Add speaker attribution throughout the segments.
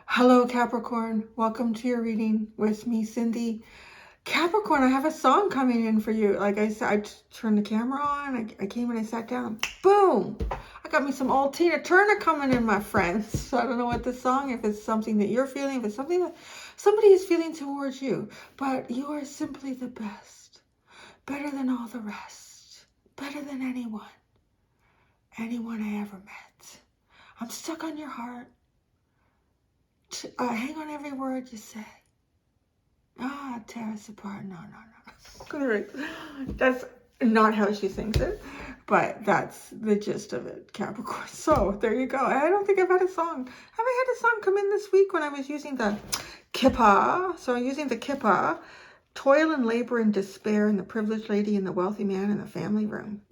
Speaker 1: Hello, Capricorn. Welcome to your reading with me, Cindy. Capricorn, I have a song coming in for you. Like I said, I turned the camera on. I came and I sat down. Boom! I got me some old Tina Turner coming in, my friends. So I don't know what this song, if it's something that you're feeling, if it's something that somebody is feeling towards you. But you are simply the best. Better than all the rest. Better than anyone I ever met. I'm stuck on your heart. Hang on every word you say. Tear us apart. No. That's not how she sings it, but that's the gist of it, Capricorn. So there you go. I don't think I've had a song. Have I had a song come in this week when I was using the Kippa? So I'm using the Kippa. Toil and labor and despair, and the privileged lady and the wealthy man in the family room.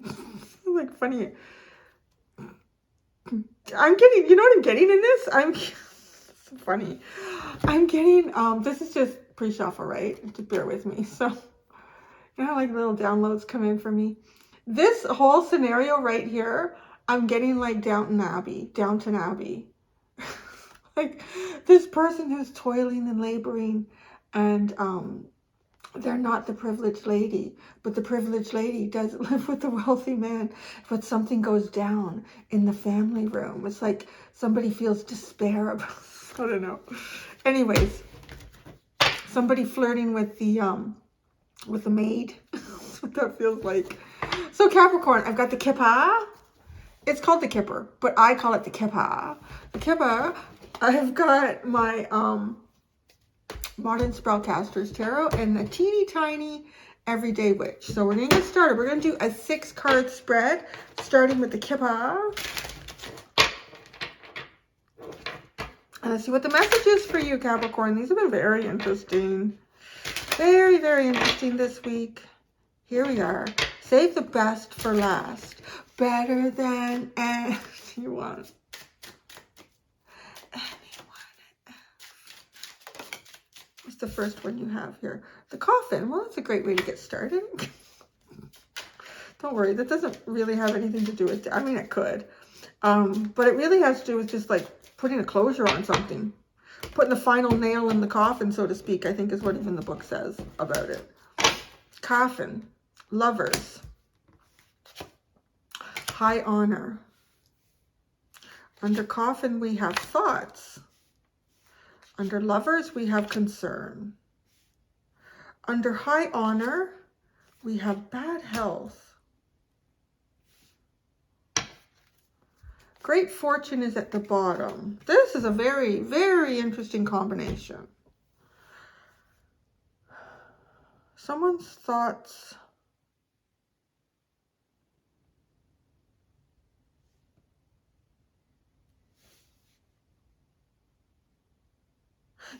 Speaker 1: Like funny. I'm getting, you know what I'm getting in this? So funny. I'm getting, this is just pre-shuffle, right? Just bear with me. So, you know, like little downloads come in for me. This whole scenario right here, I'm getting like Downton Abbey. Like this person who's toiling and laboring, and they're not the privileged lady, but the privileged lady does live with the wealthy man. But something goes down in the family room. It's like somebody feels despair about, I don't know. Anyways, somebody flirting with the maid. That's what that feels like. So Capricorn, I've got the Kippa. It's called the Kipper, but I call it the Kippa. The Kippa. I've got my Modern Spellcasters Tarot and a teeny tiny Everyday Witch. So we're going to get started. We're going to do a 6-card spread, starting with the Kippa. And let's see what the message is for you, Capricorn. These have been very interesting. Very, very interesting this week. Here we are. Save the best for last. Better than anyone. What's the first one you have here? The coffin. Well, that's a great way to get started. Don't worry, that doesn't really have anything to do with, I mean, it could. But it really has to do with just like putting a closure on something. Putting the final nail in the coffin, so to speak, I think is what even the book says about it. Coffin. Lovers. High honor. Under coffin, we have thoughts. Under lovers, we have concern. Under high honor, we have bad health. Great fortune is at the bottom. This is a very, very interesting combination. Someone's thoughts.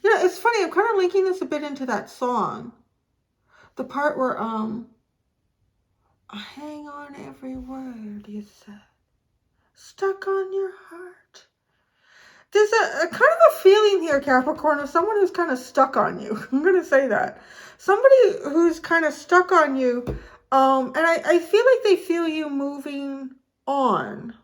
Speaker 1: Yeah, it's funny. I'm kind of linking this a bit into that song. The part where, I hang on every word you said. Stuck on your heart. There's a kind of a feeling here, Capricorn, of someone who's kind of stuck on you. I'm going to say that. Somebody who's kind of stuck on you. And I feel like they feel you moving on.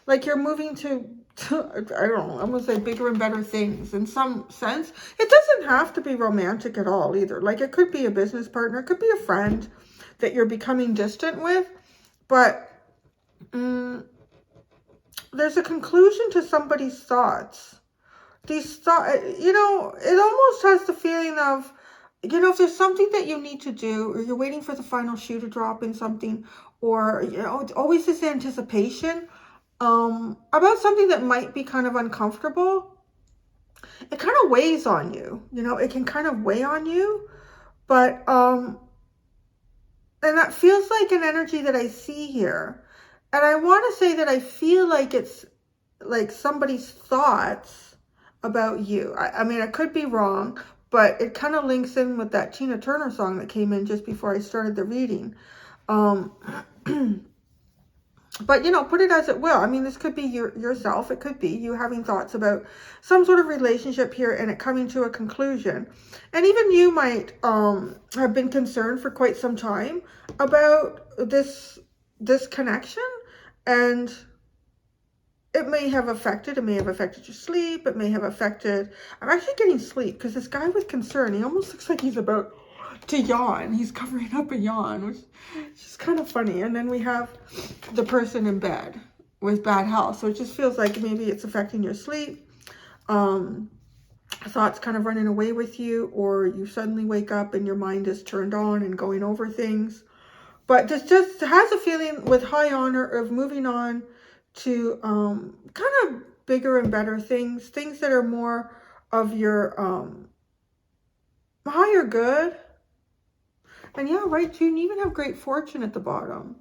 Speaker 1: Like you're moving to I don't know, I'm going to say bigger and better things in some sense. It doesn't have to be romantic at all either. Like it could be a business partner. It could be a friend that you're becoming distant with. But there's a conclusion to somebody's thoughts. These thoughts, you know, it almost has the feeling of, you know, if there's something that you need to do, or you're waiting for the final shoe to drop in something, or, you know, it's always this anticipation about something that might be kind of uncomfortable. It kind of weighs on you, you know, it can kind of weigh on you, but, and that feels like an energy that I see here. And I want to say that I feel like it's like somebody's thoughts about you. I mean, I could be wrong, but it kind of links in with that Tina Turner song that came in just before I started the reading. But, you know, put it as it will. I mean, this could be yourself. It could be you having thoughts about some sort of relationship here and it coming to a conclusion. And even you might have been concerned for quite some time about this connection. And it may have affected your sleep. It may have affected, I'm actually getting sleep because this guy with concern, he almost looks like he's about to yawn. He's covering up a yawn, which is just kind of funny. And then we have the person in bed with bad health. So it just feels like maybe it's affecting your sleep. Thoughts kind of running away with you, or you suddenly wake up and your mind is turned on and going over things. But this just has a feeling with high honor of moving on to kind of bigger and better things that are more of your higher good. And yeah, right, June, you even have great fortune at the bottom.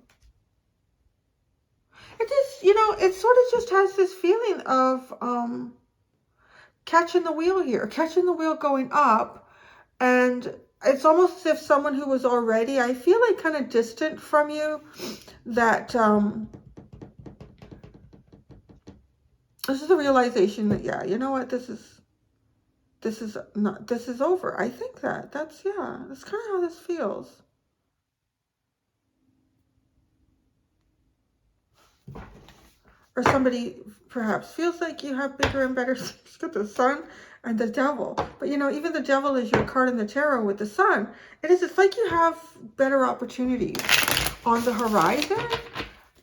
Speaker 1: It just, you know, it sort of just has this feeling of catching the wheel here, catching the wheel going up. And it's almost as if someone who was already, I feel like, kind of distant from you, that this is the realization that, yeah, you know what, this is over. I think that's kind of how this feels. Or somebody perhaps feels like you have bigger and better things with the sun and the devil. But, you know, even the devil is your card in the tarot with the sun. It's like you have better opportunities on the horizon.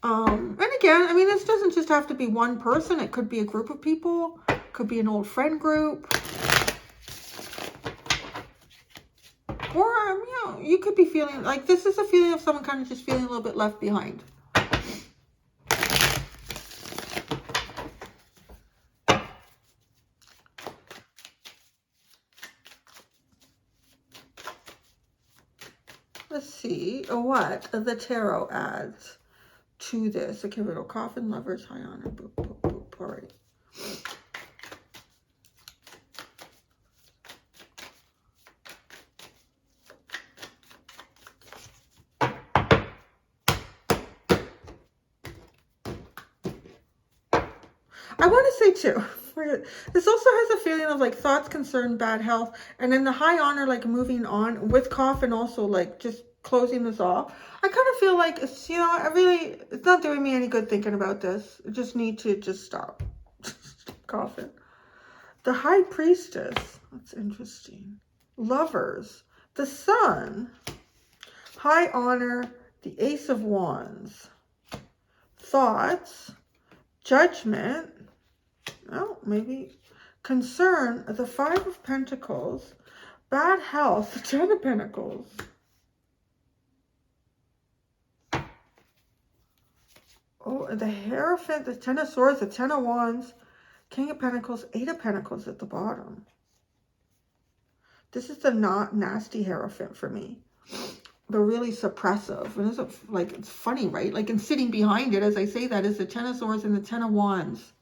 Speaker 1: And again, I mean, this doesn't just have to be one person. It could be a group of people. It could be an old friend group. Or, you know, you could be feeling like this is a feeling of someone kind of just feeling a little bit left behind. Let's see what the tarot adds to this. Okay, little coffin, lovers, high honor, boop, boop, boop. All right. I want to say too, this also has a feeling of like thoughts, concern, bad health, and then the high honor, like moving on with coffin, also like just closing this off. I kind of feel like it's, you know, it's not doing me any good thinking about this. I just need to just stop. Coffin. The high priestess. That's interesting. Lovers. The sun. High honor. The ace of wands. Thoughts. Judgment. Oh, maybe concern, the Five of Pentacles, bad health, the Ten of Pentacles. Oh, the Hierophant, the Ten of Swords, the Ten of Wands, King of Pentacles, Eight of Pentacles at the bottom. This is the not nasty Hierophant for me. The really suppressive. And it's like, it's funny, right? Like, and sitting behind it, as I say that, is the Ten of Swords and the Ten of Wands.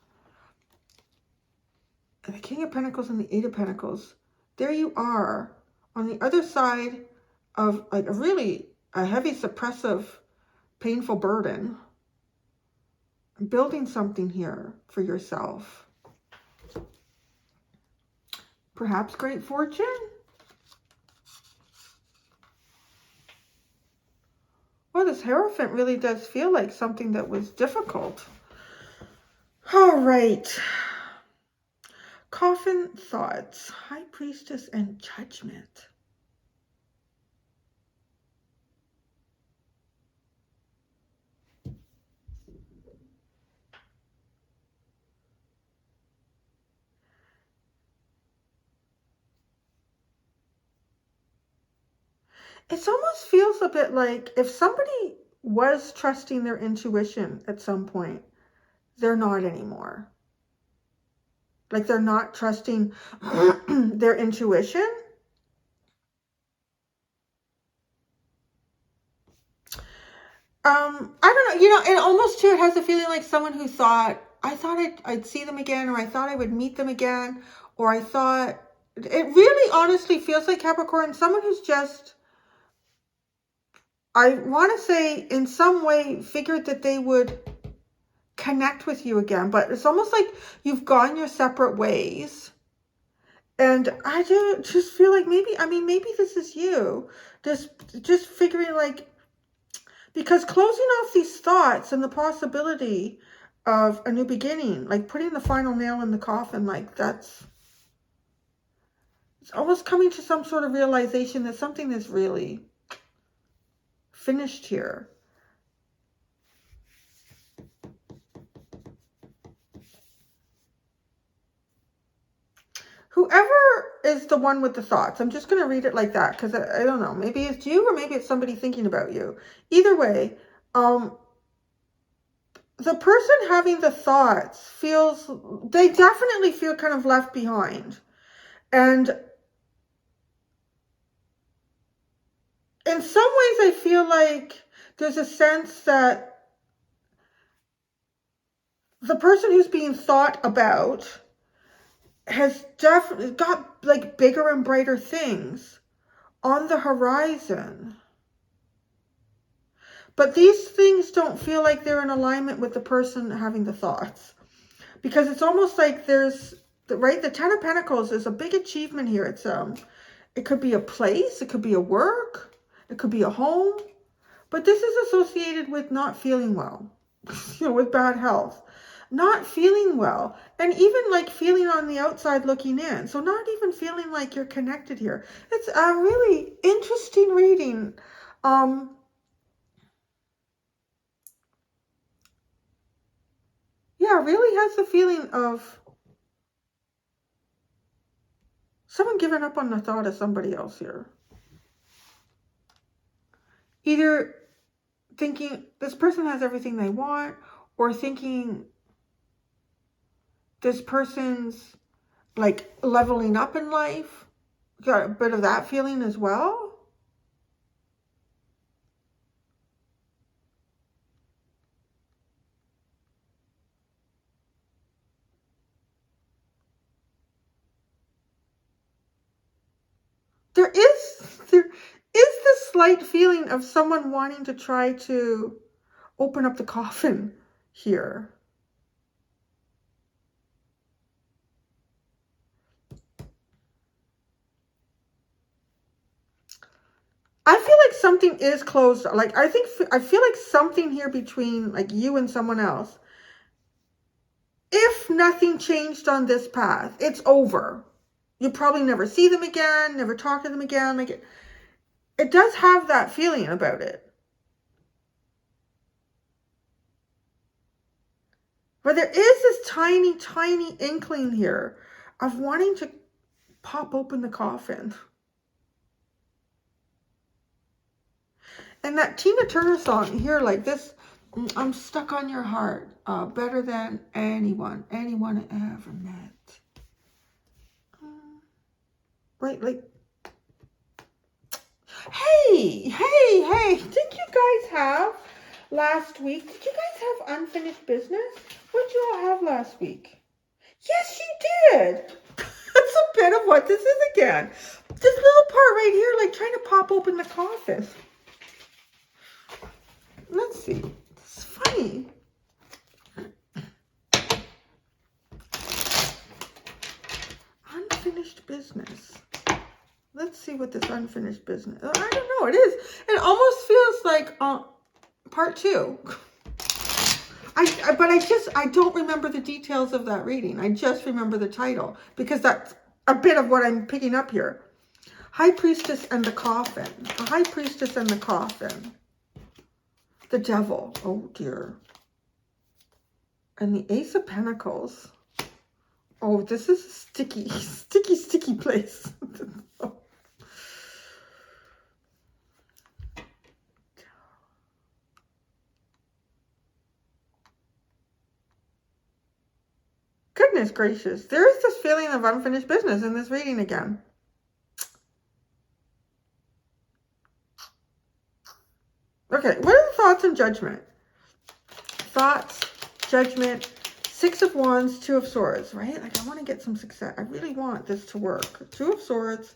Speaker 1: And the King of Pentacles and the Eight of Pentacles. There you are on the other side of like a heavy suppressive, painful burden. Building something here for yourself. Perhaps great fortune. Well, this Hierophant really does feel like something that was difficult. All right. Coffin, thoughts, high priestess, and judgment. It almost feels a bit like if somebody was trusting their intuition at some point, they're not anymore. Like they're not trusting their intuition. I don't know, you know, and almost too, it has a feeling like someone who thought, I thought I'd see them again, or I thought I would meet them again, or I thought, it really honestly feels like Capricorn, someone who's just, I want to say in some way figured that they would connect with you again, but it's almost like you've gone your separate ways. And I just feel like maybe this is you. Just figuring like, because closing off these thoughts and the possibility of a new beginning, like putting the final nail in the coffin, like it's almost coming to some sort of realization that something is really finished here. Whoever is the one with the thoughts, I'm just going to read it like that because I don't know. Maybe it's you or maybe it's somebody thinking about you. Either way, the person having the thoughts they definitely feel kind of left behind. And in some ways, I feel like there's a sense that the person who's being thought about has definitely got like bigger and brighter things on the horizon. But these things don't feel like they're in alignment with the person having the thoughts. Because it's almost like there's, the Ten of Pentacles is a big achievement here. It could be a place, it could be a work, it could be a home. But this is associated with not feeling well, with bad health. Not feeling well, and even like feeling on the outside looking in. So not even feeling like you're connected here. It's a really interesting reading. Yeah, really has the feeling of someone giving up on the thought of somebody else here. Either thinking this person has everything they want, or thinking this person's like leveling up in life. Got a bit of that feeling as well. There is this slight feeling of someone wanting to try to open up the coffin here. I feel like something is closed. Like I feel like something here between like you and someone else. If nothing changed on this path, it's over. You probably never see them again, never talk to them again. Like it does have that feeling about it. But there is this tiny, tiny inkling here of wanting to pop open the coffin. And that Tina Turner song here, like this, I'm stuck on your heart, better than anyone I ever met. Right, like, hey, did you guys have last week? Did you guys have unfinished business? What did you all have last week? Yes, you did. That's a bit of what this is again. This little part right here, like trying to pop open the coffin. Let's see. It's funny. Unfinished business. Let's see what this unfinished business. I don't know. It is. It almost feels like part 2. I don't remember the details of that reading. I just remember the title because that's a bit of what I'm picking up here. High Priestess and the Coffin. The High Priestess and the Coffin. The Devil. Oh dear. And the Ace of Pentacles. Oh, this is a sticky place. Goodness gracious. There is this feeling of unfinished business in this reading again. Okay, what are the thoughts and judgment? Thoughts, judgment, 6 of Wands, 2 of Swords, right? Like I want to get some success. I really want this to work. 2 of Swords,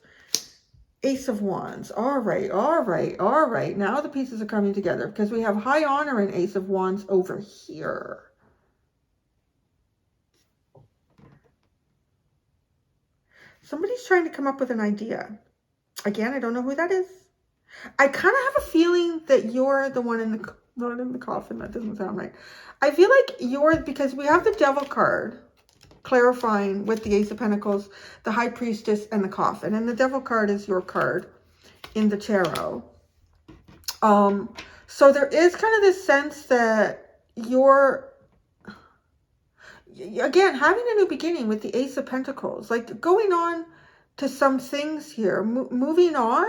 Speaker 1: Ace of Wands. All right. Now the pieces are coming together because we have High Honor and Ace of Wands over here. Somebody's trying to come up with an idea. Again, I don't know who that is. I kind of have a feeling that you're the one in the, not in the coffin. That doesn't sound right. I feel like you're, because we have the Devil card clarifying with the Ace of Pentacles, the High Priestess, and the coffin. And the Devil card is your card in the tarot. So there is kind of this sense that you're, again, having a new beginning with the Ace of Pentacles, like going on to some things here, moving on.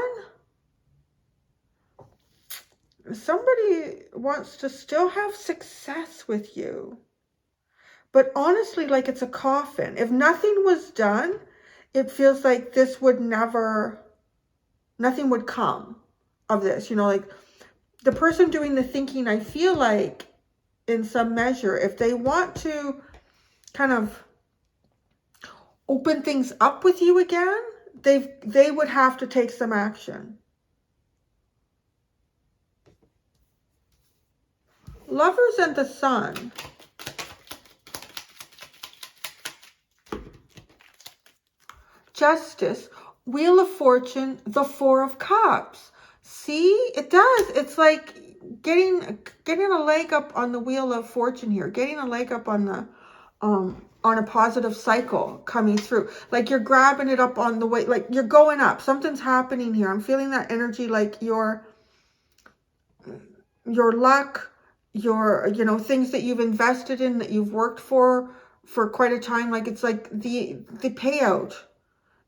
Speaker 1: Somebody wants to still have success with you. But honestly, like it's a coffin. If nothing was done, it feels like this would never, nothing would come of this. You know, like the person doing the thinking, I feel like in some measure, if they want to kind of open things up with you again, they would have to take some action. Lovers and the Sun. Justice, Wheel of Fortune, the Four of Cups. See, it does. It's like getting a leg up on the Wheel of Fortune here, getting a leg up on the on a positive cycle coming through. Like you're grabbing it up on the way, like you're going up. Something's happening here. I'm feeling that energy, like your luck, your, you know, things that you've invested in, that you've worked for quite a time. Like it's like the payout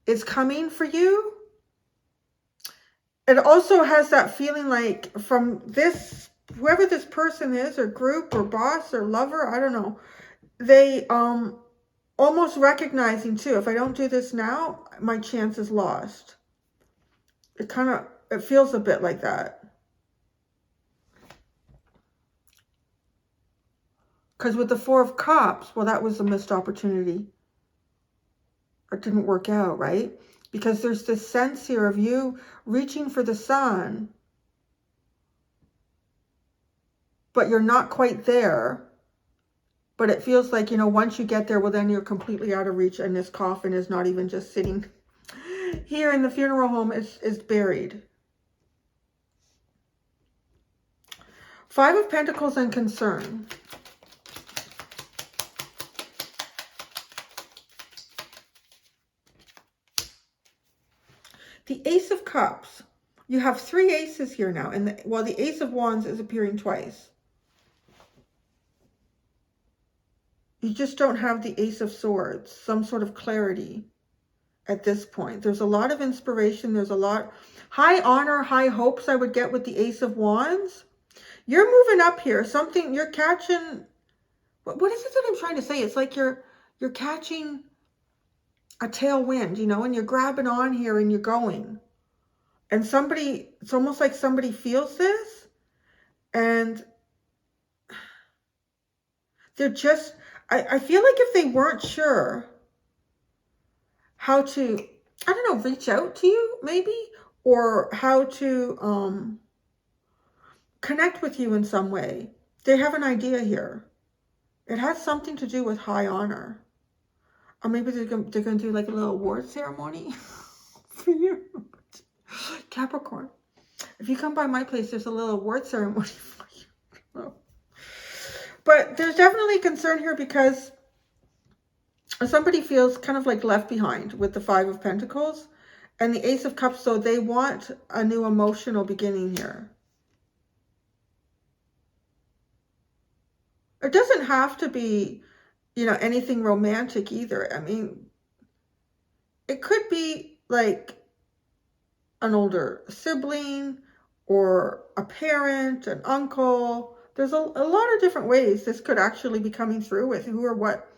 Speaker 1: is coming for you. It also has that feeling like from this, whoever this person is, or group, or boss, or lover, I don't know, they almost recognizing too, if I don't do this now, my chance is lost. It feels a bit like that. Because with the Four of Cups, well, that was a missed opportunity. It didn't work out, right? Because there's this sense here of you reaching for the sun, but you're not quite there. But it feels like, you know, once you get there, well, then you're completely out of reach, and this coffin is not even just sitting here in the funeral home, is buried. Five of Pentacles and concern. The Ace of Cups. You have three aces here now, and the Ace of Wands is appearing twice. You just don't have the Ace of Swords, some sort of clarity at this point. There's a lot of inspiration. There's a lot, high honor, high hopes I would get with the Ace of Wands. You're moving up here. Something, you're catching, what is it that I'm trying to say? It's like you're catching a tailwind, you know, and you're grabbing on here and you're going. And somebody, it's almost like somebody feels this, and they're just, I feel like if they weren't sure how to, I don't know, reach out to you maybe, or how to connect with you in some way, they have an idea here. It has something to do with high honor. Or maybe they're going to do like a little award ceremony for you. Capricorn. If you come by my place, there's a little award ceremony for you. But there's definitely concern here because somebody feels kind of like left behind with the Five of Pentacles and the Ace of Cups. So they want a new emotional beginning here. It doesn't have to be, you know, anything romantic either. I mean, it could be like an older sibling or a parent, an uncle. There's a lot of different ways this could actually be coming through with who or what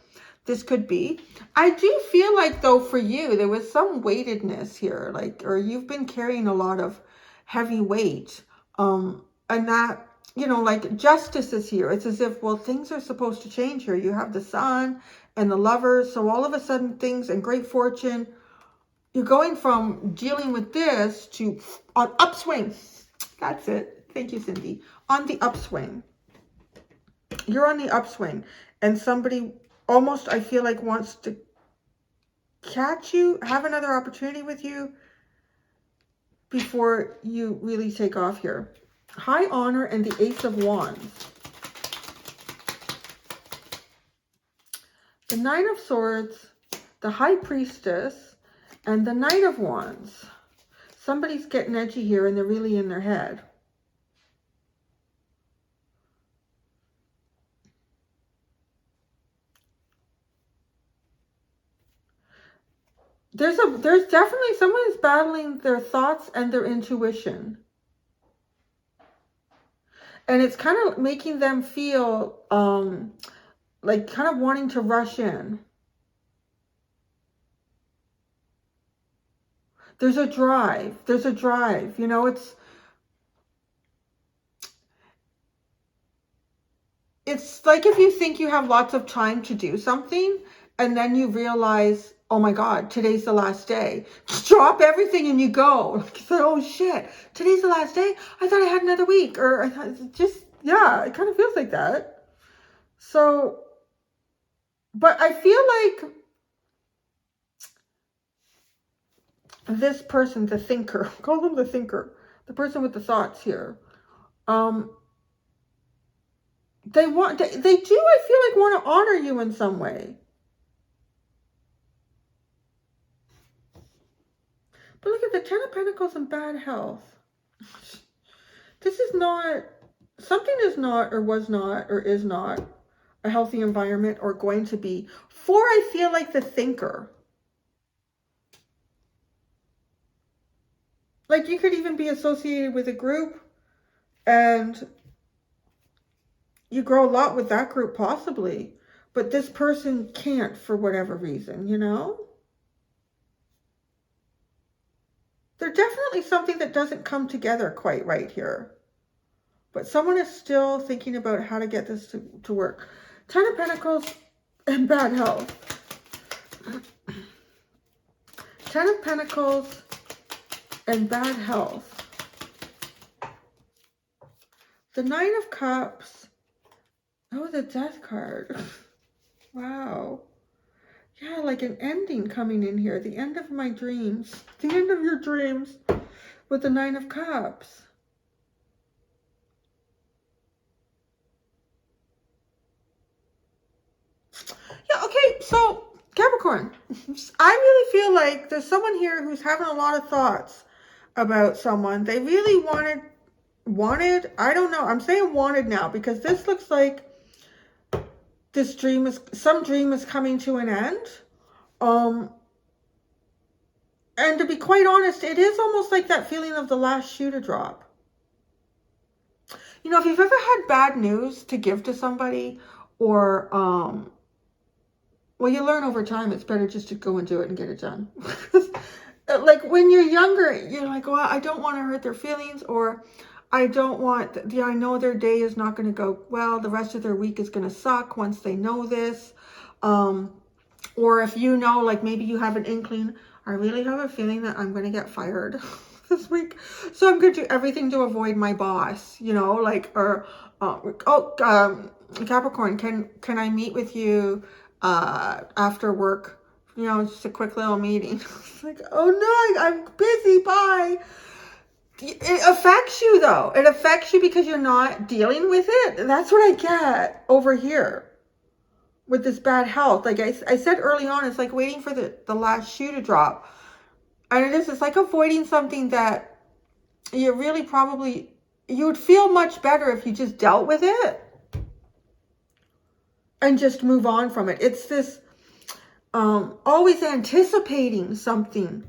Speaker 1: this could be. I do feel like, though, for you, there was some weightedness here, like, or you've been carrying a lot of heavy weight. And that, you know, like justice is here. It's as if, well, things are supposed to change here. You have the Sun and the Lovers. So all of a sudden things, and great fortune, you're going from dealing with this to on upswing. That's it. Thank you, Cindy. On the upswing. You're on the upswing. And somebody almost, I feel like, wants to catch you, have another opportunity with you before you really take off here. High honor and the Ace of Wands. The Nine of Swords, the High Priestess, and the Knight of Wands. Somebody's getting edgy here and they're really in their head. There's definitely someone who's battling their thoughts and their intuition. And it's kind of making them feel like kind of wanting to rush in. There's a drive. There's a drive. You know, it's like if you think you have lots of time to do something and then you realize, oh my God, today's the last day. Just drop everything and you go. It's like, oh shit, today's the last day? I thought I had another week. Or I thought just, yeah, it kind of feels like that. So, but I feel like this person, the thinker, call them the thinker, the person with the thoughts here, they do, I feel like, want to honor you in some way. But look at the Ten of Pentacles and bad health. This is not, something is not or was not or is not a healthy environment or going to be for, I feel like, the thinker. Like you could even be associated with a group and you grow a lot with that group possibly, but this person can't for whatever reason, you know? There's definitely something that doesn't come together quite right here. But someone is still thinking about how to get this to work. Ten of Pentacles and bad health. Ten of Pentacles and bad health. The Nine of Cups. Oh, the Death card. Wow. Yeah, like an ending coming in here. The end of my dreams. The end of your dreams with the Nine of Cups. Yeah, okay, so Capricorn, I really feel like there's someone here who's having a lot of thoughts about someone. They really wanted, I don't know, I'm saying wanted now because this looks like this dream is, some dream is coming to an end. And to be quite honest, it is almost like that feeling of the last shoe to drop. You know, if you've ever had bad news to give to somebody or, well, you learn over time, it's better just to go and do it and get it done. Like when you're younger, you're like, well, I don't want to hurt their feelings, or I don't want, I know their day is not going to go well. The rest of their week is going to suck once they know this. Or if you know, like maybe you have an inkling, I really have a feeling that I'm going to get fired this week. So I'm going to do everything to avoid my boss, you know, like, or, Capricorn, can I meet with you after work? You know, just a quick little meeting. It's like, oh no, I'm busy, bye. It affects you though. It affects you because you're not dealing with it. That's what I get over here with this bad health. Like I said early on, it's like waiting for the last shoe to drop. And it's like avoiding something that you really probably, you would feel much better if you just dealt with it and just move on from it. It's this always anticipating something.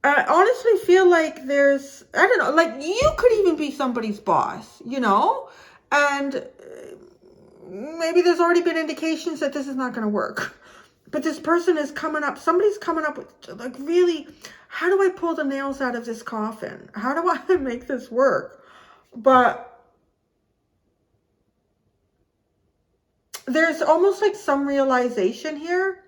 Speaker 1: I honestly feel like there's, I don't know, like you could even be somebody's boss, you know, and maybe there's already been indications that this is not going to work. But this person is coming up, somebody's coming up with like really, how do I pull the nails out of this coffin? How do I make this work? But there's almost like some realization here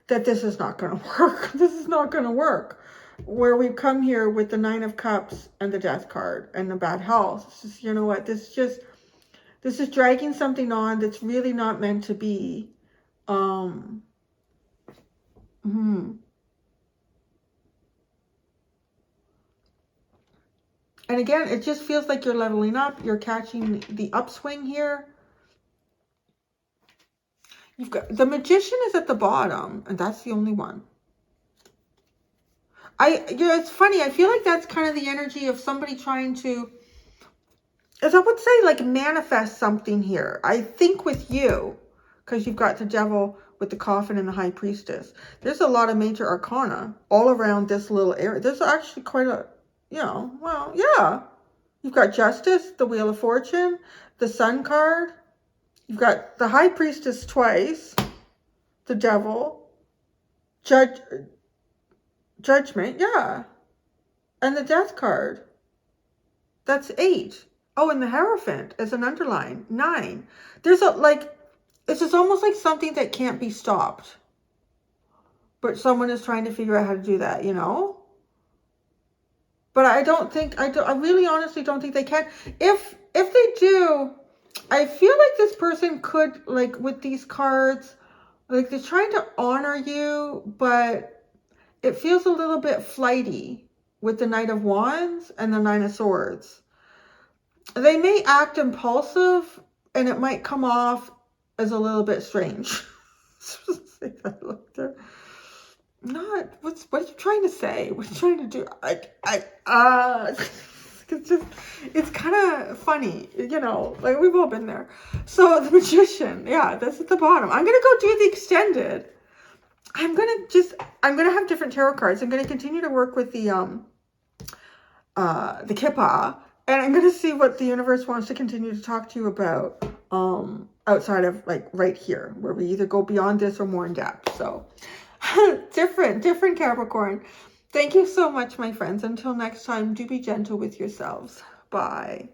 Speaker 1: that this is not going to work. This is not going to work. Where we come here with the Nine of Cups and the Death card and the bad health. It's just, you know what, this is dragging something on that's really not meant to be. And again, it just feels like you're leveling up. You're catching the upswing here. You've got the Magician is at the bottom, and that's the only one. It's funny. I feel like that's kind of the energy of somebody trying to, as I would say, like manifest something here. I think with you, because you've got the Devil with the Coffin and the High Priestess. There's a lot of major arcana all around this little area. There's actually quite a, well, yeah. You've got Justice, the Wheel of Fortune, the Sun card. You've got the High Priestess twice, the Devil, Judgment, yeah. And the Death card. That's 8. Oh, and the Hierophant is an underline, 9. There's a, like, it's just almost like something that can't be stopped. But someone is trying to figure out how to do that, But I don't think, I really honestly don't think they can. If they do, I feel like this person could, like, with these cards, like, they're trying to honor you, but it feels a little bit flighty with the Knight of Wands and the Nine of Swords. They may act impulsive, and it might come off as a little bit strange. Not, what are you trying to say? What are you trying to do? It's kind of funny, like we've all been there. So the Magician, yeah, that's at the bottom. I'm going to go do the extended. I'm going to have different tarot cards. I'm going to continue to work with the Kippa, and I'm going to see what the universe wants to continue to talk to you about, outside of, like, right here, where we either go beyond this or more in depth. So different Capricorn. Thank you so much, my friends. Until next time, do be gentle with yourselves. Bye.